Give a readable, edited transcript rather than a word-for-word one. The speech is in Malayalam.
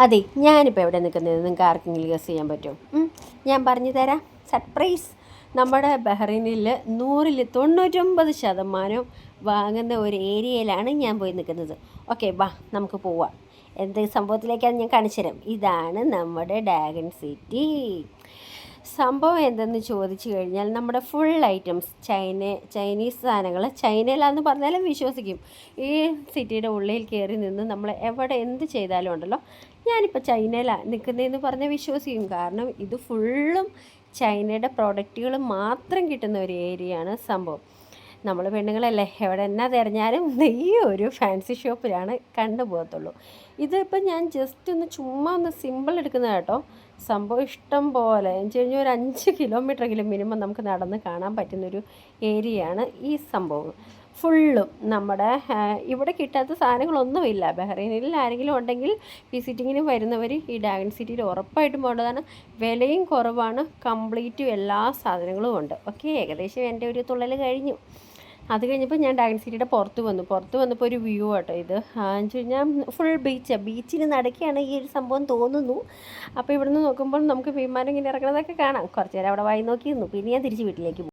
അതെ, ഞാനിപ്പോൾ എവിടെ നിൽക്കുന്നത് നിങ്ങൾക്ക് ആർക്കെങ്കിലും ഗസ് ചെയ്യാൻ പറ്റുമോ? ഞാൻ പറഞ്ഞു തരാം. സർപ്രൈസ്. നമ്മുടെ ബഹ്റൈനിൽ 99% വാങ്ങുന്ന ഒരു ഏരിയയിലാണ് ഞാൻ പോയി നിൽക്കുന്നത്. ഓക്കെ, വാ നമുക്ക് പോവാം. എന്ത് സംഭവത്തിലേക്കാണ് ഞാൻ കാണിച്ചു തരാം. ഇതാണ് നമ്മുടെ ഡ്രാഗൺ സിറ്റി. സംഭവം എന്തെന്ന് ചോദിച്ചു കഴിഞ്ഞാൽ നമ്മുടെ ഫുൾ ഐറ്റംസ് ചൈനീസ് സാധനങ്ങൾ ചൈനയിലാണെന്ന് പറഞ്ഞാലും വിശ്വസിക്കും. ഈ സിറ്റിയുടെ ഉള്ളിൽ കയറി നിന്ന് നമ്മൾ എവിടെ എന്ത് ചെയ്താലും ഉണ്ടല്ലോ, ഞാനിപ്പോൾ ചൈനയിലാണ് നിൽക്കുന്നതെന്ന് പറഞ്ഞാൽ വിശ്വസിക്കും. കാരണം ഇത് ഫുള്ളും ചൈനയുടെ പ്രോഡക്റ്റുകൾ മാത്രം കിട്ടുന്ന ഒരു ഏരിയയാണ് സംഭവം. നമ്മൾ പെണ്ണുങ്ങളല്ലേ, എവിടെ എന്നാ തിരഞ്ഞാലും ഈ ഒരു ഫാൻസി ഷോപ്പിലാണ് കണ്ടുപോകത്തുള്ളൂ. ഇതിപ്പോൾ ഞാൻ ജസ്റ്റ് ഒന്ന് ചുമ്മാ ഒന്ന് സിമ്പിൾ എടുക്കുന്നത് കേട്ടോ. സംഭവം ഇഷ്ടം പോലെ എന്ന് വെച്ച് കഴിഞ്ഞാൽ ഒരു 5 കിലോമീറ്ററെങ്കിലും മിനിമം നമുക്ക് നടന്ന് കാണാൻ പറ്റുന്നൊരു ഏരിയയാണ് ഈ സംഭവം. ഫുള്ളും നമ്മുടെ ഇവിടെ കിട്ടാത്ത സാധനങ്ങളൊന്നുമില്ല. ബഹ്റൈനിൽ ആരെങ്കിലും ഉണ്ടെങ്കിൽ വിസിറ്റിങ്ങിന് വരുന്നവർ ഈ ഡ്രാഗൺ സിറ്റിയിൽ ഉറപ്പായിട്ടും പോകേണ്ടതാണ്. വിലയും കുറവാണ്, കംപ്ലീറ്റും എല്ലാ സാധനങ്ങളും ഉണ്ട്. ഓക്കെ, ഏകദേശം എൻ്റെ ഒരു തുള്ളൽ കഴിഞ്ഞു. അത് കഴിഞ്ഞപ്പോൾ ഞാൻ ഡ്രാഗൺ സിറ്റിയുടെ പുറത്ത് വന്നപ്പോൾ ഒരു വ്യൂ ആട്ടോ ഇത്. എന്ന് വെച്ച് കഴിഞ്ഞാൽ ഫുൾ ബീച്ചിൽ നടക്കുകയാണ് ഈ ഒരു സംഭവം തോന്നുന്നു. അപ്പോൾ ഇവിടെ നിന്ന് നോക്കുമ്പോൾ നമുക്ക് വിമാനം ഇങ്ങനെ ഇറങ്ങുന്നതൊക്കെ കാണാം. കുറച്ച് നേരം അവിടെ വായി നോക്കി നിന്നു. പിന്നെ ഞാൻ തിരിച്ച് വീട്ടിലേക്ക് പോകും.